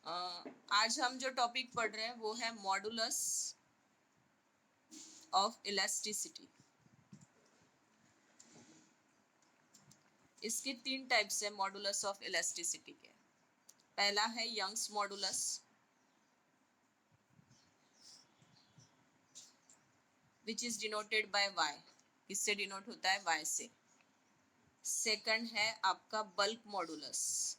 आज हम जो टॉपिक पढ़ रहे हैं वो है मॉडुलस ऑफ इलास्टिसिटी। इसके 3 टाइप्स है मॉडुलस ऑफ इलास्टिसिटी के। पहला है Young's modulus, which is denoted by y। किससे डिनोट होता है? y से। सेकंड है आपका बल्क मॉडुलस।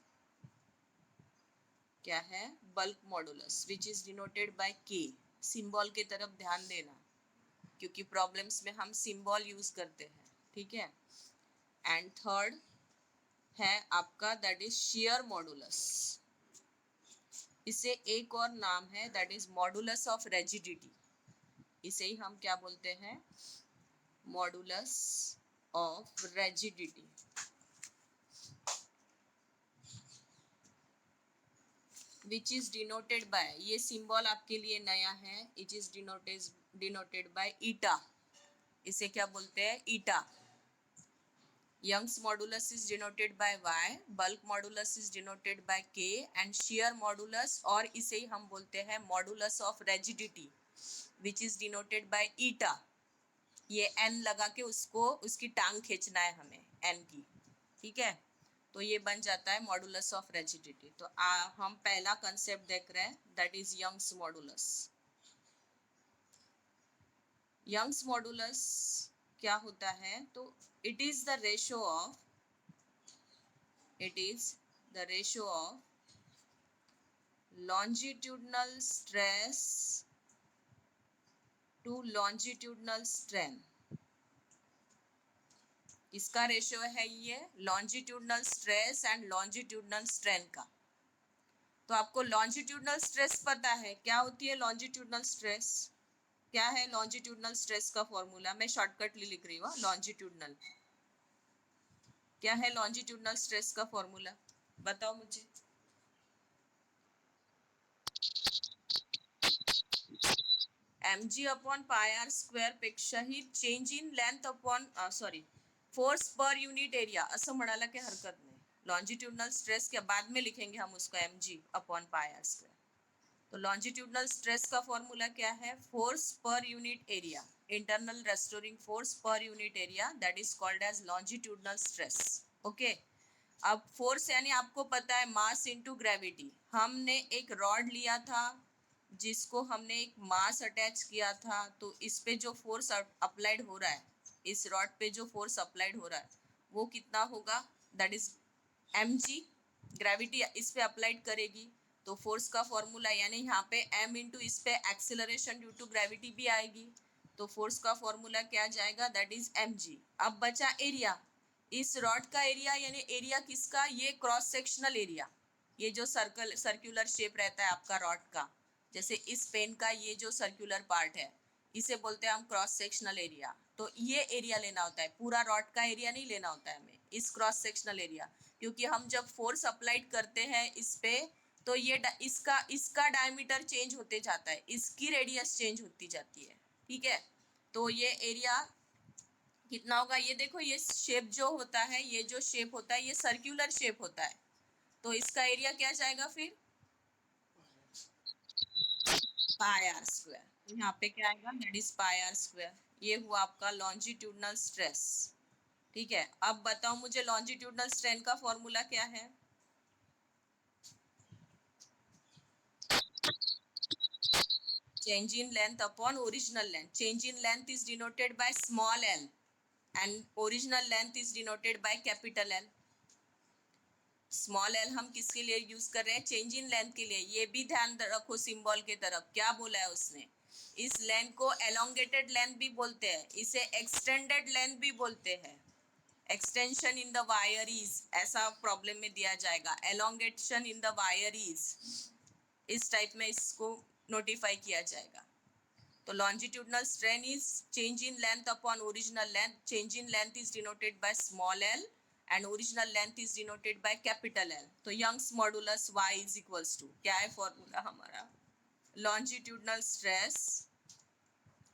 क्या है? Bulk modulus, which is denoted bye k। Symbol की तरफ ध्यान देना, क्योंकि प्रॉब्लम्स में हम सिंबल यूज करते हैं, ठीक है। एंड थर्ड है आपका दैट इज शेयर मॉडुलस। इसे एक और नाम है that is modulus of rigidity. इसे ही हम क्या बोलते हैं? Modulus of rigidity. Which is denoted bye, ये सिंबल आपके लिए नया है, इट इज डिनोटेड बाय ईटा। इसे क्या बोलते हैं? ईटा। Young's modulus is denoted by y, bulk modulus is denoted by k and shear modulus और इसे ही हम बोलते हैं modulus of rigidity which is denoted by eta। ये n लगा के उसको उसकी टांग खींचना है हमें n की, ठीक है। तो ये बन जाता है मॉडुलस ऑफ रेजिडिटी। तो हम पहला कंसेप्ट देख रहे हैं that is Young's modulus. Young's modulus क्या होता है? तो it is the ratio of it is the ratio of longitudinal stress to longitudinal strain। इसका रेशियो है ये longitudinal stress and longitudinal strain का। तो आपको लॉन्जिट्यूडनल स्ट्रेस पता है क्या होती है? लॉन्जिट्यूडनल स्ट्रेस क्या है? लॉन्जिट्यूडनल स्ट्रेस का फॉर्मूला मैं शॉर्टकटली लिख रही हूँ। लॉन्जिट्यूडनल क्या है? लॉन्जिट्यूडनल स्ट्रेस का फॉर्मूला बताओ मुझे। mg upon pi r square पेक्षाही change in length upon sorry force per unit area असं म्हणायला काही हरकत नाही। लॉन्जिट्यूडनल स्ट्रेस के बाद में लिखेंगे हम उसको mg upon pi r square. तो लॉन्जिट्यूडनल स्ट्रेस का फॉर्मूला क्या है? फोर्स पर unit area, internal restoring force पर unit area, that is called as longitudinal stress. Okay. अब फोर्स यानी आपको पता है मास इनटू ग्रेविटी। हमने एक रॉड लिया था जिसको हमने एक मास अटैच किया था, तो इस पे जो फोर्स अप्लाइड हो रहा है, इस रॉड पे जो फोर्स अप्लाइड हो रहा है वो कितना होगा? That is mg। ग्रेविटी इस पे अप्लाइड करेगी तो फोर्स का फॉर्मूला यानी यहाँ पे m इंटू इस पे एक्सेलरेशन ड्यू टू ग्रेविटी भी आएगी, तो फोर्स का फॉर्मूला क्या जाएगा? That is mg। अब बचा एरिया। इस रॉड का एरिया यानी एरिया किसका? ये क्रॉस सेक्शनल एरिया, ये जो सर्कुलर शेप रहता है आपका रॉड का, जैसे इस पेन का ये जो सर्कुलर पार्ट है इसे बोलते हैं हम क्रॉस सेक्शनल एरिया। तो ये एरिया लेना होता है, पूरा रॉड का एरिया नहीं लेना होता है हमें, इस क्रॉस सेक्शनल एरिया। क्योंकि हम जब फोर्स अप्लाइड करते हैं इस पे तो ये इसका डायमीटर चेंज होते जाता है, इसकी रेडियस चेंज होती जाती है, ठीक है। तो ये एरिया कितना होगा? ये देखो, ये शेप जो होता है, ये जो शेप होता है ये सर्कुलर शेप होता है, तो इसका एरिया क्या जाएगा फिर? Pi r square. यहाँ पे क्या आएगा? That is pi r square. ये हुआ आपका लॉन्जिट्यूडनल स्ट्रेस, ठीक है। अब बताओ मुझे लॉन्जिट्यूडनल स्ट्रेन का फॉर्मूला क्या है? Change in length upon original length. Change in length is denoted by small L and original length is denoted by capital L. Small L हम किसके लिए यूज कर रहे हैं? चेंज इन लेंथ के लिए। ये भी ध्यान रखो सिंबल के तरफ क्या बोला है उसने। इस लेंथ को एलोंगेटेड लेंथ भी बोलते हैं, इसे एक्सटेंडेड लेंथ भी बोलते हैं। Extension in the wire is ऐसा प्रॉब्लम में दिया जाएगा, elongation in the wire is, इस टाइप में इसको नोटिफाई किया जाएगा। तो longitudinal strain is change in length upon original length. Change in length is denoted by small L and original length is denoted by capital L. तो Young's modulus y is equals to क्या है formula हमारा? Longitudinal stress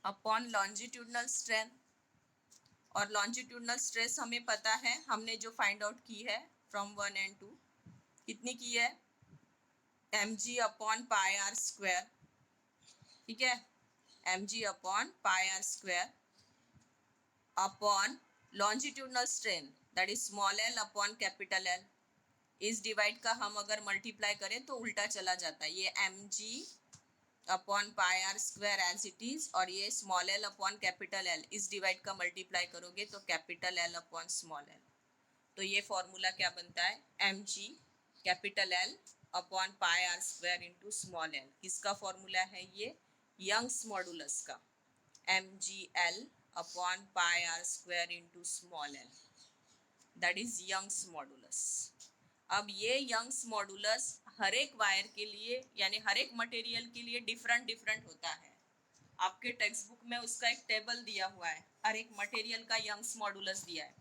upon longitudinal strain. और longitudinal stress हमें पता है, हमने जो फाइंड आउट की है फ्रॉम 1 and 2, कितनी की है? mg/πr², ठीक है, mg/πr² upon longitudinal strain that is small l upon capital L। इस डिवाइड का हम अगर मल्टीप्लाई करें तो उल्टा चला जाता है, ये mg/πr² एज इट इज, और ये small l upon capital L, इस डिवाइड का मल्टीप्लाई करोगे तो capital L upon small l। तो ये फॉर्मूला क्या बनता है, mg capital L upon πr² into small l। किसका फॉर्मूला है ये, यंग्स मॉडुलस का, mgl upon πr² into small l, that is Young's modulus. अब ये यंग्स मॉडुलस हर एक वायर के लिए यानी हर एक मटेरियल के लिए डिफरेंट डिफरेंट होता है। आपके टेक्स्ट बुक में उसका एक टेबल दिया हुआ है, हर एक मटेरियल का यंग्स मॉडुलस दिया है।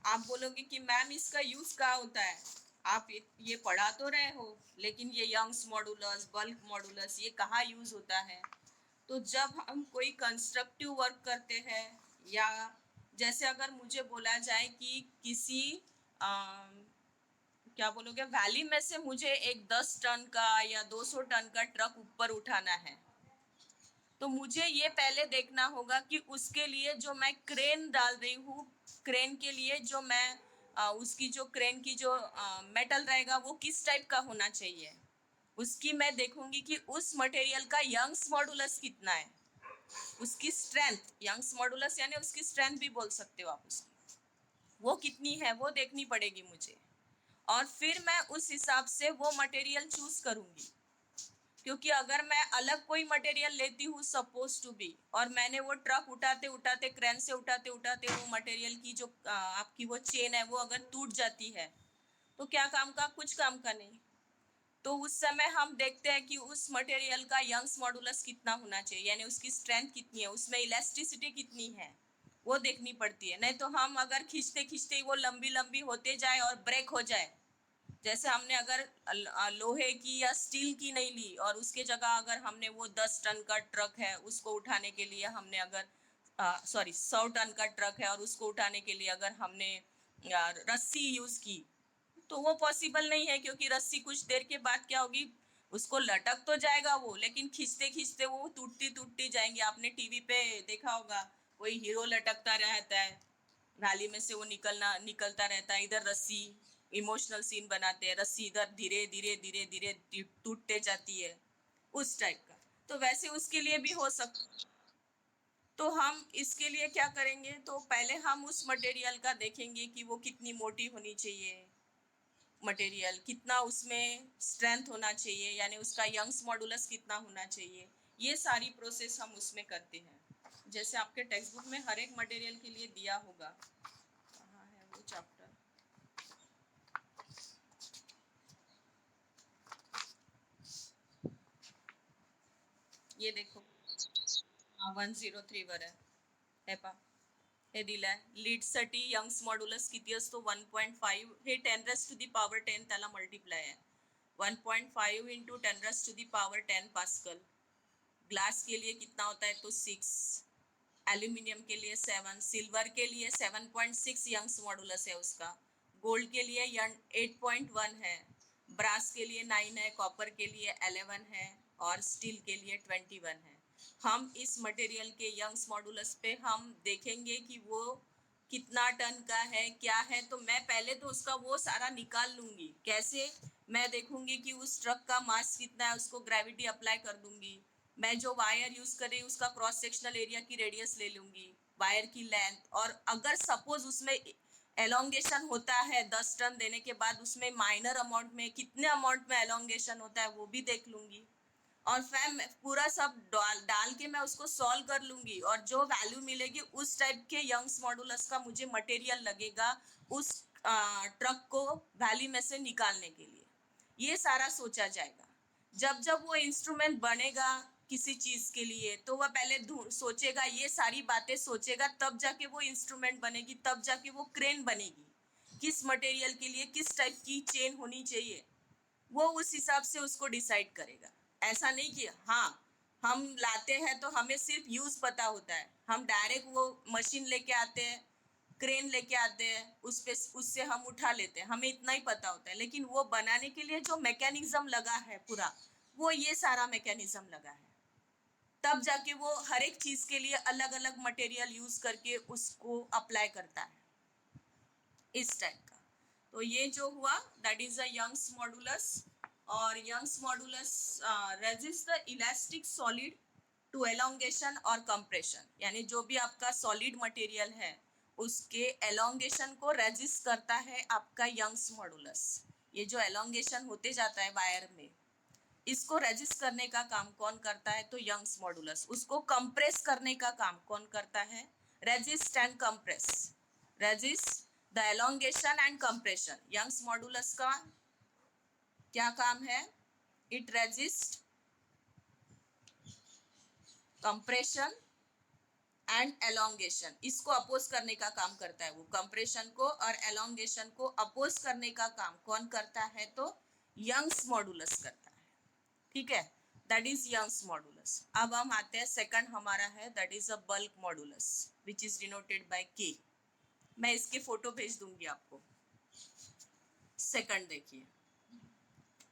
आप बोलोगे कि मैम इसका यूज कहाँ होता है, आप ये पढ़ा तो रहे हो, लेकिन ये यंग्स मॉडुलस, बल्क मॉडुलस, ये कहाँ यूज होता है। तो जब हम कोई कंस्ट्रक्टिव वर्क करते हैं, या जैसे अगर मुझे बोला जाए कि किसी क्या बोलोगे, वैली में से मुझे एक 10 टन का या 200 टन का ट्रक ऊपर उठाना है, तो मुझे ये पहले देखना होगा कि उसके लिए जो मैं क्रेन डाल रही हूँ, क्रेन के लिए जो मैं उसकी जो क्रेन की जो मेटल रहेगा वो किस टाइप का होना चाहिए। उसकी मैं देखूंगी कि उस मटेरियल का यंग्स मॉडुलस कितना है, उसकी स्ट्रेंथ, यंग्स मॉडुलस यानी उसकी स्ट्रेंथ भी बोल सकते हो आप, उसकी वो कितनी है वो देखनी पड़ेगी मुझे, और फिर मैं उस हिसाब से वो मटेरियल चूज करूंगी। क्योंकि अगर मैं अलग कोई मटेरियल लेती हूँ सपोज टू बी, और मैंने वो ट्रक उठाते उठाते, क्रेन से उठाते उठाते वो मटेरियल की जो आपकी वो चेन है वो अगर टूट जाती है, तो क्या काम का, कुछ काम का नहीं। तो उस समय हम देखते हैं कि उस मटेरियल का यंग्स मॉडुलस कितना होना चाहिए, यानी उसकी स्ट्रेंथ कितनी है, उसमें इलास्टिसिटी कितनी है, वो देखनी पड़ती है। नहीं तो हम अगर खींचते खींचते वो लंबी लंबी होते जाए और ब्रेक हो जाए, जैसे हमने अगर लोहे की या स्टील की नहीं ली और उसके जगह अगर हमने वो 10 टन का ट्रक है उसको उठाने के लिए हमने अगर 100 टन का ट्रक है और उसको उठाने के लिए अगर हमने रस्सी यूज की, तो वो पॉसिबल नहीं है, क्योंकि रस्सी कुछ देर के बाद क्या होगी, उसको लटक तो जाएगा वो, लेकिन खींचते खींचते वो टूटती टूटती जाएंगी। आपने टीवी पे देखा होगा, कोई हीरो लटकता रहता है, नाली में से वो निकलता रहता है, इधर रस्सी, इमोशनल सीन बनाते हैं, रस्सी इधर धीरे धीरे धीरे धीरे टूटते जाती है, उस टाइप का। तो वैसे उसके लिए भी हो सकता। तो हम इसके लिए क्या करेंगे, तो पहले हम उस मटेरियल का देखेंगे कि वो कितनी मोटी होनी चाहिए, मटेरियल कितना, उसमें स्ट्रेंथ होना चाहिए, यानी उसका यंग्स मॉडुलस कितना होना चाहिए। ये सारी प्रोसेस हम उसमें करते हैं, जैसे आपके टेक्स्ट बुक में हर एक मटेरियल के लिए दिया होगा। कहाँ है वो चैप्टर, ये देखो, 103 वर आहे, हे पहा, हे दिलंय, लीडसाठी यंग्स मॉड्युलस किती असतो, 1.5, हे 10⁻10 त्याला मल्टिप्लाय आहे, 1.5 इंटू 10⁻10 पास्कल। ग्लास के लिए कितना होता है, तो 6, एल्यूमिनियम के लिए 7, सिल्वर के लिए 7.6 यंग्स मॉडुलस है उसका, गोल्ड के लिए 8.1 है, ब्रास के लिए 9 है, कॉपर के लिए 11 है, और स्टील के लिए 21 है। हम इस मटेरियल के यंग्स मॉडुलस पे हम देखेंगे कि वो कितना टन का है, क्या है। तो मैं पहले तो उसका वो सारा निकाल लूंगी। कैसे, मैं देखूंगी कि उस ट्रक का मास कितना है, उसको ग्रेविटी अप्लाई कर दूंगी। मैं जो वायर यूज कर रही हूँ उसका क्रॉस सेक्शनल एरिया की रेडियस ले लूंगी, वायर की लेंथ, और अगर सपोज उसमें एलोंगेशन होता है 10 टन देने के बाद, उसमें माइनर अमाउंट में कितने अमाउंट में एलोंगेशन होता है वो भी देख लूंगी, और फिर पूरा सब डाल के मैं उसको सॉल्व कर लूंगी, और जो वैल्यू मिलेगी उस टाइप के यंग्स मॉडुलस का मुझे मटेरियल लगेगा उस ट्रक को वैली में से निकालने के लिए। ये सारा सोचा जाएगा। जब जब वो इंस्ट्रूमेंट बनेगा किसी चीज के लिए, तो वह पहले सोचेगा, ये सारी बातें सोचेगा, तब जाके वो इंस्ट्रूमेंट बनेगी, तब जाके वो क्रेन बनेगी। किस मटेरियल के लिए किस टाइप की चेन होनी चाहिए, वो उस हिसाब से उसको डिसाइड करेगा। ऐसा नहीं कि हाँ हम लाते हैं तो हमें सिर्फ यूज पता होता है, हम डायरेक्ट वो मशीन लेके आते हैं, क्रेन लेके आते हैं, उस पे उससे हम उठा लेते हैं, हमें इतना ही पता होता है, लेकिन वो बनाने के लिए जो मैकेनिज्म लगा है पूरा, वो ये सारा मैकेनिज्म लगा है। तब जाके वो हर एक चीज के लिए अलग अलग मटेरियल यूज करके उसको अप्लाई करता है, इस टाइप का। तो ये जो हुआ that is a Young's modulus. और Young's modulus resist the elastic solid to elongation और कंप्रेशन, यानी जो भी आपका सॉलिड मटेरियल है उसके एलोंगेशन को रेजिस्ट करता है आपका यंग्स मॉडुलस। ये जो एलोंगेशन होते जाता है वायर में, इसको रेजिस्ट करने का काम कौन करता है? तो यंग्स मॉडुलस। उसको कंप्रेस करने का काम कौन करता है? Resist and compress, resist the elongation and compression. Young's modulus का क्या काम है? It resist compression and elongation, इसको अपोज करने का काम करता है वो। कंप्रेशन को और एलोंगेशन को अपोज करने का काम कौन करता है? तो यंग्स मॉडुलस करता है, ठीक है, दैट इज यंग्स मॉडुलस। अब हम आते हैं सेकंड हमारा है that is a bulk modulus which is denoted bye के। मैं इसके फोटो भेज दूंगी आपको। सेकंड देखिए,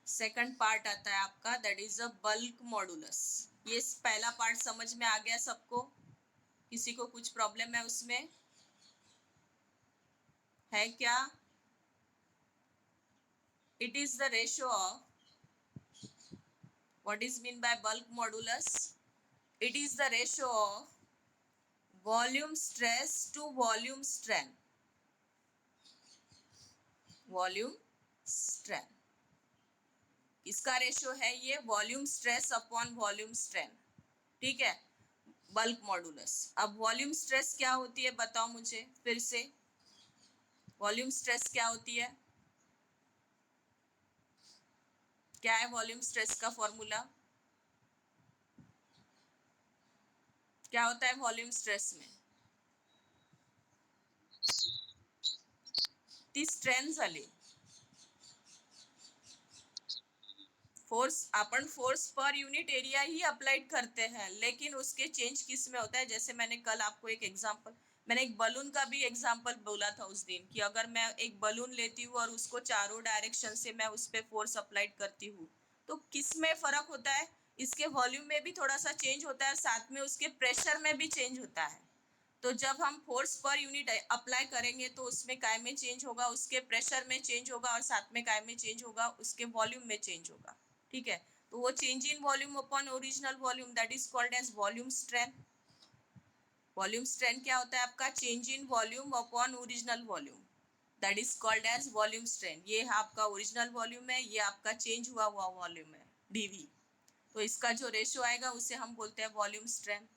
सेकंड पार्ट आता है आपका that is a bulk modulus. ये पहला पार्ट समझ में आ गया सबको? किसी को कुछ प्रॉब्लम है उसमें? है क्या? It is the ratio of, what is mean by bulk modulus? It is the ratio of volume stress to volume strain, volume strain. इसका रेशियो है ये volume stress upon volume strain, ठीक है, बल्क मॉडुलस। अब volume stress क्या होती है बताओ मुझे फिर से, वॉल्यूम स्ट्रेस क्या होती है? क्या है वॉल्यूम स्ट्रेस का फॉर्मूला? क्या होता है वॉल्यूम स्ट्रेस में? ती स्ट्रेन झाली, फोर्स, अपन फोर्स पर यूनिट एरिया ही अप्लाइड करते हैं, लेकिन उसके चेंज किस में होता है? जैसे मैंने कल आपको एक एग्जांपल, मैंने एक बलून का भी एग्जांपल बोला था उस दिन कि अगर मैं एक बलून लेती हूँ और उसको चारों डायरेक्शन से मैं उस पर फोर्स अप्लाइड करती हूँ, तो किस में फर्क होता है? इसके वॉल्यूम में भी थोड़ा सा चेंज होता है, साथ में उसके प्रेशर में भी चेंज होता है। तो जब हम फोर्स पर यूनिट अप्लाई करेंगे तो उसमें काय में चेंज होगा, उसके प्रेशर में चेंज होगा, और साथ में काय में चेंज होगा, उसके वॉल्यूम में चेंज होगा, ठीक है। तो वो change in volume upon original volume that is called as volume strain. Volume strain क्या होता है आपका? Change in volume upon original volume, that is called as volume strain. ये आपका ओरिजिनल वॉल्यूम है, ये आपका चेंज हुआ हुआ वॉल्यूम है डीवी। तो इसका जो रेशियो आएगा उसे हम बोलते हैं वॉल्यूम स्ट्रेन।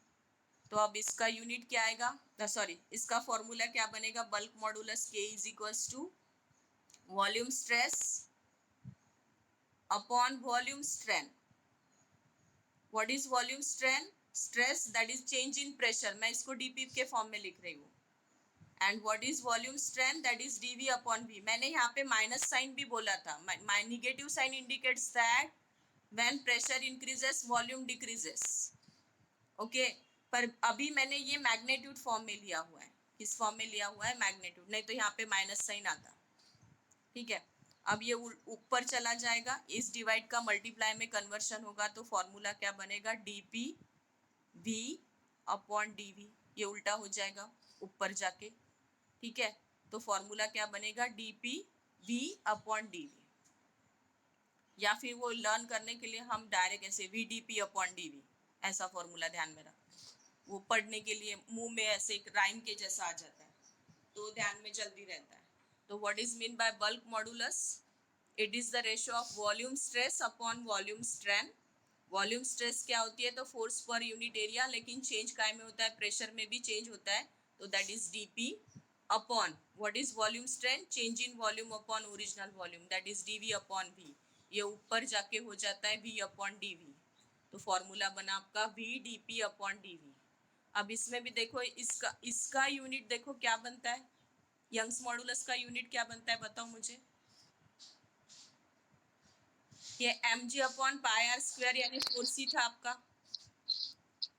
तो अब इसका यूनिट क्या आएगा, सॉरी इसका फॉर्मूला क्या बनेगा? Bulk modulus K is equals to volume stress upon volume strain. What is volume strain? Stress that is change in pressure, मैं इसको डीपी के फॉर्म में लिख रही हूँ। And what is volume strain? That is DV upon V. मैंने यहाँ पे माइनस साइन भी बोला था, my negative sign indicates that when pressure increases volume decreases, okay. पर अभी मैंने ये मैग्नीट्यूड फॉर्म में लिया हुआ है। किस फॉर्म में लिया हुआ है? मैग्नीट्यूड, नहीं तो यहाँ पे माइनस साइन आता, ठीक है। अब ये ऊपर चला जाएगा, इस डिवाइड का मल्टीप्लाई में कन्वर्शन होगा, तो फॉर्मूला क्या बनेगा? DP V upon dV. ये उल्टा हो जाएगा ऊपर जाके, ठीक है। तो फॉर्मूला क्या बनेगा? DP V upon dV. या फिर वो लर्न करने के लिए हम डायरेक्ट ऐसे V d P upon d V, ऐसा फॉर्मूला ध्यान में रखना। वो पढ़ने के लिए मुंह में ऐसे एक राइम के जैसा आ जाता है, तो ध्यान में जल्दी रहता है। तो what is mean by bulk modulus? It is the ratio of volume stress upon volume strain. Volume stress क्या होती है? तो फोर्स पर यूनिट एरिया, लेकिन चेंज काय में होता है? प्रेशर में भी चेंज होता है, तो that is dP upon what is volume strain? Change in volume upon original volume, that is DV upon V. ये ऊपर जाके हो जाता है वी अपॉन डीवी। तो फॉर्मूला बना आपका V d P upon dV. अब इसमें भी देखो, इसका इसका यूनिट देखो क्या बनता है? यंग्स मॉडुलस का यूनिट क्या बनता है बताओ मुझे? ये M G upon pi r square, यानी फोर्स ही था आपका,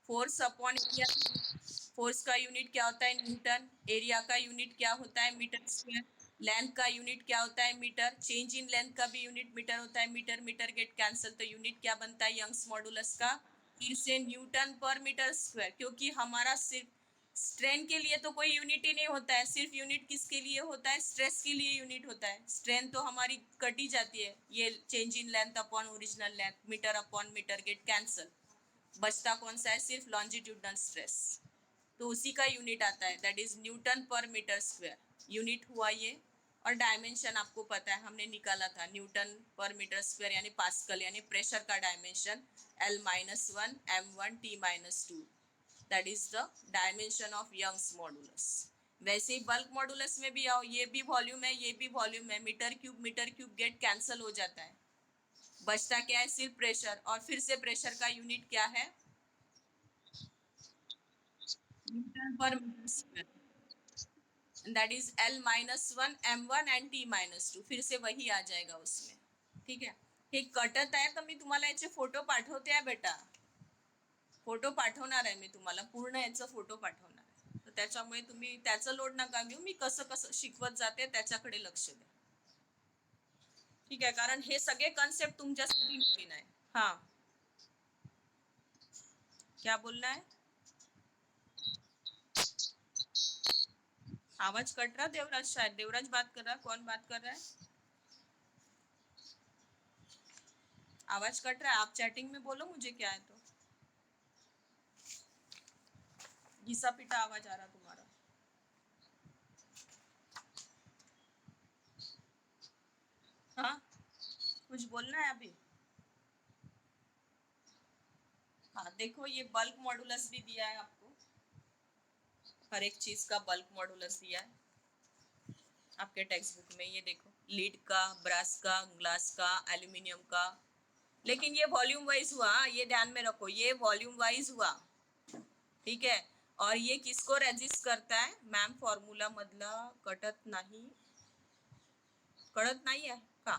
फोर्स अपॉन एरिया, फोर्स का यूनिट क्या होता है? न्यूटन। एरिया का यूनिट क्या होता है? Metre square. लेंथ का यूनिट क्या होता है? मीटर। चेंज इन लेंथ का भी यूनिट मीटर होता है। मीटर मीटर गेट कैंसिल, तो यूनिट क्या बनता है यंग्स मॉडुलस का? फिर से न्यूटन पर मीटर स्क्वायर, क्योंकि हमारा सिर्फ स्ट्रेन के लिए तो कोई यूनिट ही नहीं होता है, सिर्फ यूनिट किसके लिए होता है? स्ट्रेस के लिए यूनिट होता है। स्ट्रेन तो हमारी कटी जाती है, ये change in length upon original length, metre upon metre get cancel. बचता कौन सा है? सिर्फ लॉन्जिट्यूडनल स्ट्रेस, तो उसी का यूनिट आता है, दैट इज न्यूटन पर मीटर स्क्वायर। यूनिट हुआ ये, और डायमेंशन आपको पता है, हमने निकाला था न्यूटन पर मीटर स्क्वायर यानी पास्कल, यानी प्रेशर का dimension L-1 M1 T-2, that is the dimension of Young's modulus. वैसे ही बल्क मॉडुलस में भी आओ, ये भी वॉल्यूम है, ये भी वॉल्यूम है, मीटर क्यूब गेट कैंसल हो जाता है, बचता क्या है? सिर्फ प्रेशर। और फिर से प्रेशर का यूनिट क्या है? न्यूटन पर metre square, that is L-1 M1 and T-2, फिर से वही आ जाएगा उसमें। ठीक आहे, हे कटत आहे तर मी तुम्हाला याचे फोटो पाठवते आहे बेटा, फोटो पाठवणार आहे मी तुम्हाला, पूर्ण याचा फोटो पाठवणार आहे, तर त्याच्यामुळे तुम्ही त्याचं लोड नका घेऊ, मी कसं कसं शिकवत जाते त्याच्याकडे लक्ष द्या. ठीक आहे, कारण हे सगळे कॉन्सेप्ट तुमच्यासाठी नवीन आहे. हा, क्या बोलना है? आवाज कट रहा देवराज, शायद देवराज बात कर रहा, कौन बात कर रहा है? आवाज कट रहा है, आप चैटिंग में बोलो मुझे क्या है, तो घिसा पिटा आवाज आ रहा तुम्हारा. हाँ, कुछ बोलना है अभी? हाँ देखो, ये बल्क मॉडुलस भी दिया है आपको, हर एक चीज का बल्क मॉडुलस दिया है आपके टेक्स्ट बुक में, ये देखो, लीड का, ब्रास का, ग्लास का, एल्यूमिनियम का, लेकिन ये वॉल्यूम वाइज हुआ, ये ध्यान में रखो, ये वॉल्यूम वाइज हुआ. ठीक है, और ये किसको रेजिस्ट करता है? मॅम फॉर्म्युला मधला कटत नाही, कळत नाही आहे का?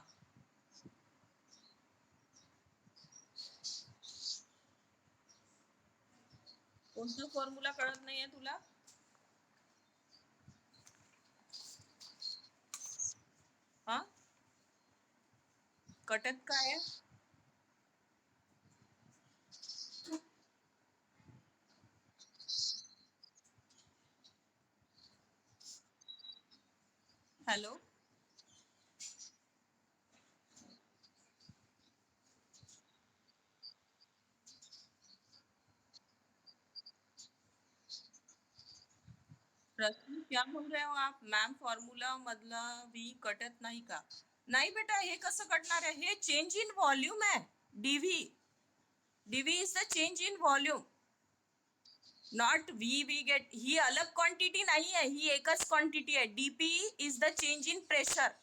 कोणता फॉर्म्युला कळत नाहीये तुला? हा, कटत काय आहे? हॅलो, रश्मि क्या बोल रहे हो आप? मॅम फॉर्म्युला मधला वी कटत नाही का? नाही बेटा, हे कसं कटणार आहे? हे चेंज इन व्हॉल्यूम आहे. DV, DV is the change in volume, not V we get, ही अलग क्वांटिटी नहीं है, ही एकच क्वांटिटी है. DP is the change in pressure.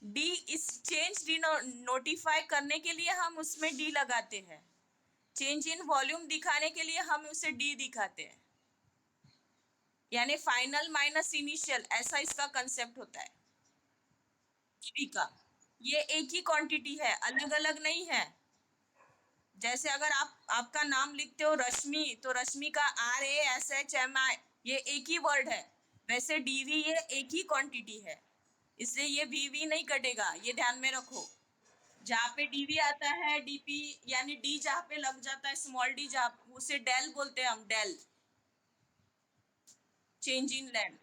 D इस चेंज डी नोटिफाई करने के लिए हम उसमें डी लगाते हैं, चेंज इन वॉल्यूम दिखाने के लिए हम उसे डी दिखाते हैं, यानी फाइनल माइनस इनिशियल, ऐसा इसका कंसेप्ट होता है डीवी का. ये एक ही क्वांटिटी है, अलग अलग नहीं है. जैसे अगर आप आपका नाम लिखते हो रश्मि, तो रश्मि का RASHMI, ये एक ही वर्ड है. वैसे डीवी ये एक ही क्वांटिटी है, इसलिए ये वीवी नहीं कटेगा, ये ध्यान में रखो. जहाँ पे डीवी आता है, डीपी यानी डी जहाँ पे लग जाता है, स्मॉल डी, जहाँ उसे डेल बोलते हैं हम, डेल, चेंज इन लेंथ.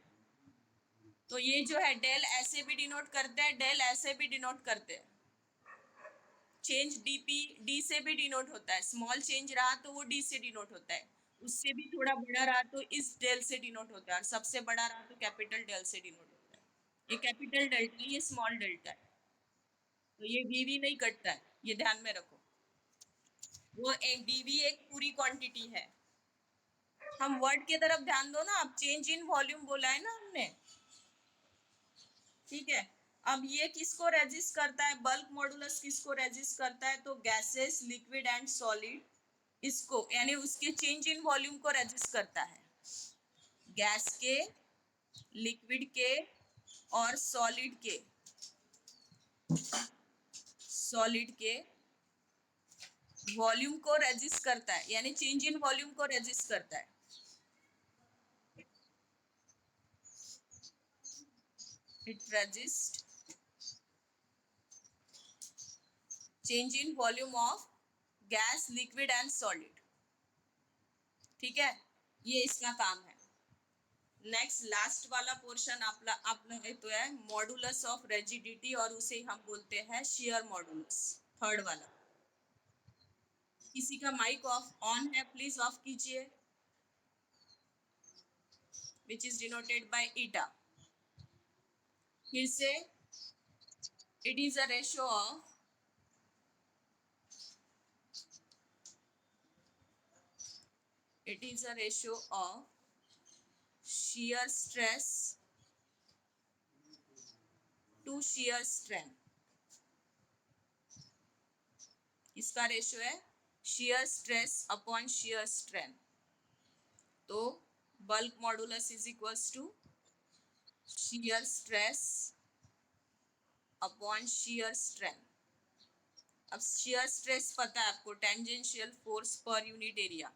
तो ये जो है डेल ऐसे भी डिनोट करते हैं, डेल ऐसे भी डिनोट करते हैं. चेंज डीपी डी से भी डिनोट होता है, स्मॉल चेंज रहा तो वो डी से डिनोट होता है, उससे भी थोड़ा बड़ा रहा तो इस डेल से डिनोट होता है, और सबसे बड़ा रहा तो कैपिटल डेल से डिनोट होता है. ये कैपिटल डेल्टा, ये स्मॉल डेल्टा है, तो ये वीवी नहीं कटता है, ये ध्यान में रखो. वो एक डीवी एक पूरी क्वांटिटी है. हम वर्ड की तरफ ध्यान दो ना, आप चेंज इन वॉल्यूम बोला है ना हमने. ठीक है, अब ये किसको रेजिस्ट करता है? बल्क मॉडुलस किसको रेजिस्ट करता है? तो गैसेस, लिक्विड एंड सॉलिड, इसको यानी उसके चेंज इन वॉल्यूम को रेजिस्ट करता है. गैस के, लिक्विड के और सॉलिड के वॉल्यूम को रेजिस्ट करता है, यानी चेंज इन वॉल्यूम को रेजिस्ट करता है. It resist change in volume of gas, liquid and solid. ठीक है, ये इसका काम है। नेक्स्ट लास्ट वाला पोर्शन आपला तो है मॉडुलस ऑफ रेजिडिटी, और उसे हम बोलते हैं शेयर मॉडुलस, थर्ड वाला। किसी का माइक ऑफ ऑन है, प्लीज ऑफ कीजिए, विच इज डिनोटेड बाय ईटा। फिर से, it is a ratio of it is a ratio of shear stress to shear strength। इसका रेशियो है shear stress upon shear strength। तो bulk modulus is equals to shear stress upon shear strength। अब shear stress पता है आपको, tangential force पर unit area.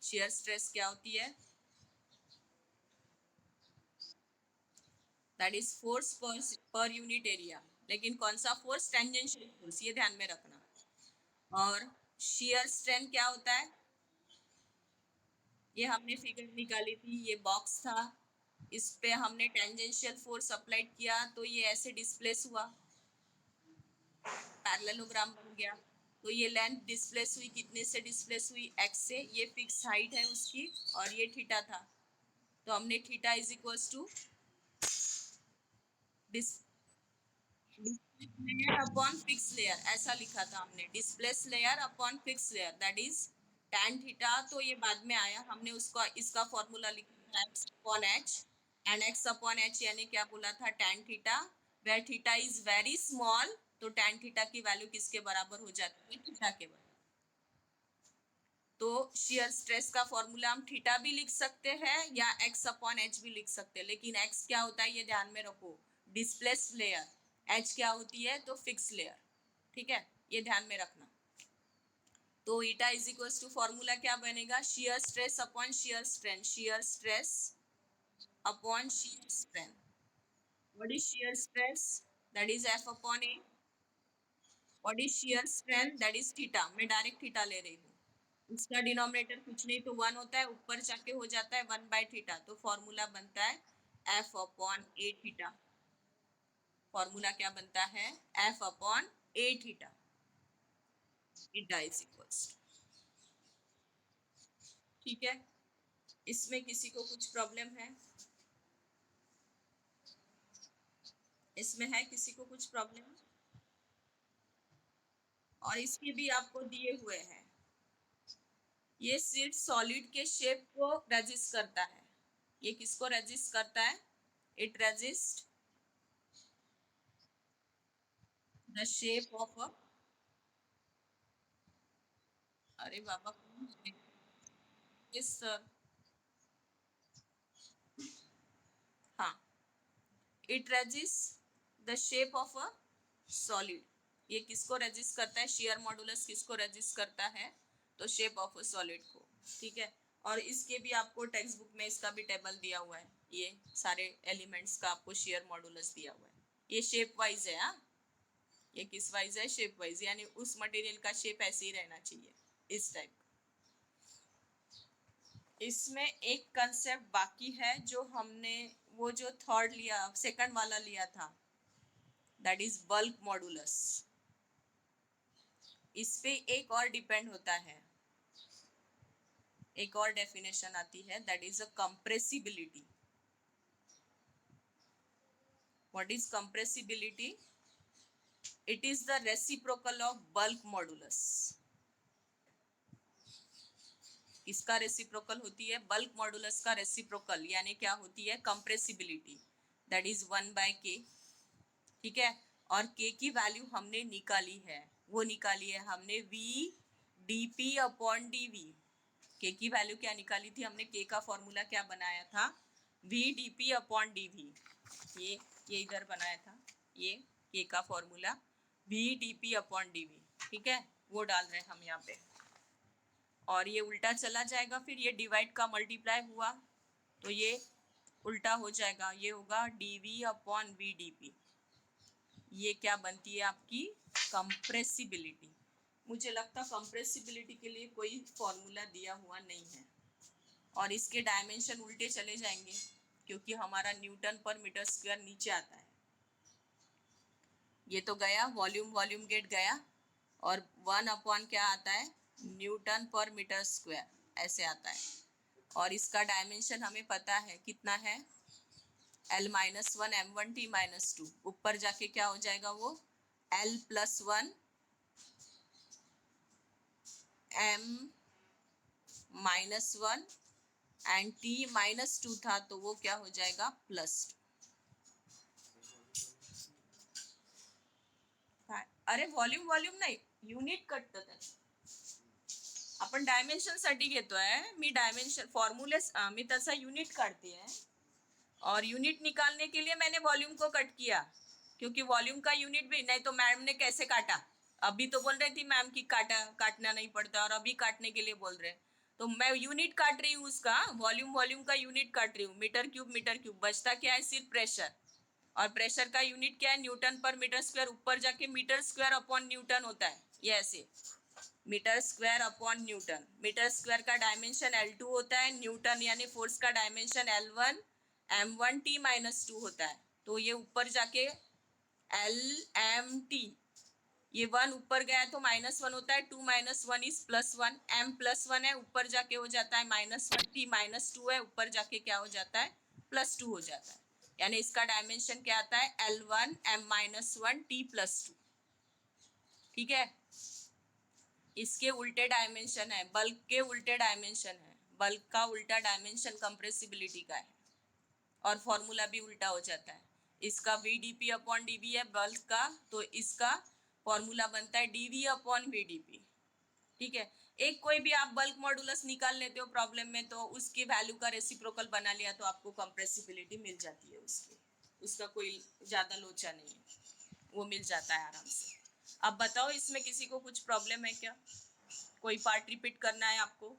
shear stress क्या होती है? दैट इज फोर्स पर यूनिट एरिया। लेकिन कौन सा फोर्स? टेंजेंशियल फोर्स, ये ध्यान में रखना। और shear strength क्या होता है? ये हमने फिगर निकाली थी, ये बॉक्स था, इस पे हमने टेंजेंशियल फोर्स अप्लाइड किया तो ये ऐसे डिस्प्लेस हुआ, पैरेललोग्राम बन गया। तो ये लेंथ डिस्प्लेस हुई, कितने से डिस्प्लेस हुई? एक्स से। ये फिक्स हाइट है उसकी, और ये थीटा था। तो हमने theta is equals to layer upon fix layer, ऐसा लिखा था हमने, displace layer upon fix layer, that is tan theta. तो ये बाद में आया, हमने उसका इसका फॉर्मूला लिखा x upon H, and x upon H यानी क्या बोला था? tan theta, where theta is very small, तो tan थीटा की वैल्यू किसके बराबर हो जाती है? थीटा के बराबर। तो शेयर स्ट्रेस का फॉर्मूला हम थीटा भी लिख सकते हैं या x अपॉन एच भी लिख सकते हैं, लेकिन x क्या होता है ये ध्यान में रखो, डिस्प्लेस लेयर। एच क्या होती है? तो फिक्स लेयर। ठीक है, ये ध्यान में रखना। तो eta is equal to formula क्या बनेगा? Shear stress upon shear strength, shear stress upon shear strength. What is shear stress? That is F upon A. What is shear strength? That is theta. मैं direct theta ले रही हूँ, इसका denominator कुछ नहीं तो वन होता है, ऊपर जाके हो जाता है वन बाय थीटा, तो फॉर्मूला बनता है एफ अपॉन ए थीटा। फॉर्मूला क्या बनता है? F upon A theta. Theta is equals. ठीक है, इसमें किसी को कुछ प्रॉब्लम है? इसमें है किसी को कुछ प्रॉब्लम? और इसके भी आपको दिए हुए हैं। ये सिर्फ सॉलिड के शेप को रेजिस्ट करता है। ये किसको रेजिस्ट करता है? It resist the shape of a, अरे बाबा, इस हाँ, it resist the shape of a solid. ये किसको रेजिस्ट करता है? शेयर मॉडुलस किसको रेजिस्ट करता है? तो शेप ऑफ अ सॉलिड को। ठीक है, और इसके भी आपको टेक्स्ट बुक में इसका भी टेबल दिया हुआ है, ये सारे एलिमेंट्स का आपको शेयर मॉडुलस दिया हुआ है। ये शेप वाइज है। हाँ, ये किस वाइज है? शेप वाइज, यानी उस मटेरियल का शेप ऐसे ही रहना चाहिए, इस टाइप। इसमें एक कंसेप्ट बाकी है जो हमने, वो जो थर्ड लिया, सेकंड वाला लिया था, दैट इज बल्क मॉडुलस। इस पे एक और डिपेंड होता है, एक और डेफिनेशन आती है, that is a compressibility. What is compressibility? It is the reciprocal of bulk modulus. किसका रेसिप्रोकल होती है? बल्क मॉडुलस का रेसिप्रोकल, यानी क्या होती है? Compressibility, that is 1/k। ठीक है, और k की वैल्यू हमने निकाली है, वो निकाली है हमने v dp upon dv। k की वैल्यू क्या निकाली थी हमने? k का फॉर्मूला क्या बनाया था? v dp upon dv। ये इधर बनाया था, ये k का formula v dp upon dv। ठीक है, वो डाल रहे हैं हम यहाँ पे, और ये उल्टा चला जाएगा, फिर ये डिवाइड का मल्टीप्लाई हुआ, तो ये उल्टा हो जाएगा, ये होगा dv अपॉन vdp। ये क्या बनती है आपकी कंप्रेसिबिलिटी। मुझे लगता कंप्रेसिबिलिटी के लिए कोई फॉर्मूला दिया हुआ नहीं है, और इसके डायमेंशन उल्टे चले जाएंगे क्योंकि हमारा न्यूटन पर मीटर स्क्वायर नीचे आता है। ये तो गया, वॉल्यूम वॉल्यूम गेट गया, और 1 अपॉन क्या आता है, न्यूटन पर मीटर स्क्वायर ऐसे आता है। और इसका डायमेंशन हमें पता है कितना है, L-1 M1T-2। ऊपर जाके क्या हो जाएगा वो L+1 M-1 एंड T-2 था तो वो क्या हो जाएगा +2। अरे वॉल्यूम वॉल्यूम नाही, युनिट कटतं त्याचं। आपण डायमेन्शनसाठी घेतोय, मी डायमेन्शन फॉर्म्युले मी त्याचा युनिट काढते है, और यूनिट निकालने के लिए मैंने वॉल्यूम को कट किया, क्योंकि वॉल्यूम का यूनिट भी नहीं तो मैम ने कैसे काटा। अभी तो बोल रही थी मैम की काटना नहीं पड़ता, और अभी काटने के लिए बोल रहे हैं, तो मैं यूनिट काट रही हूँ उसका, वॉल्यूम वॉल्यूम का यूनिट काट रही हूँ, मीटर क्यूब। बचता क्या है, सिर्फ प्रेशर, और प्रेशर का यूनिट क्या है, न्यूटन पर मीटर स्क्वायर। ऊपर जाके मीटर स्क्वायर अपॉन न्यूटन होता है, ये ऐसे metre square upon newton. Metre square का डायमेंशन L2 होता है, न्यूटन यानी फोर्स का डायमेंशन L1 M1T-2 होता है। तो ये ऊपर जाके LMT, ये 1 ऊपर गया तो -1 होता है, 2 - 1 इज +1, M+1 है, ऊपर जाके हो जाता है -1, T-2 है, ऊपर जाके क्या हो जाता है +2 हो जाता है। यानी इसका डायमेंशन क्या आता है, L1 M-1 T+2। ठीक है, इसके उल्टे डायमेंशन है, बल्क के उल्टे डायमेंशन है, बल्क का उल्टा डायमेंशन कंप्रेसिबिलिटी का है, और फॉर्मूला भी उल्टा हो जाता है। इसका VdP अपॉन dV है बल्क का, तो इसका फॉर्मूला बनता है dV अपॉन VdP। ठीक है, एक कोई भी आप बल्क मॉडुलस निकाल लेते हो प्रॉब्लम में, तो उसकी वैल्यू का रेसिप्रोकल बना लिया तो आपको कंप्रेसिबिलिटी मिल जाती है उसकी, उसका कोई ज़्यादा लोचा नहीं है, वो मिल जाता है आराम से। अब बताओ इसमें किसी को कुछ प्रॉब्लम है क्या, कोई पार्ट रिपीट करना है आपको?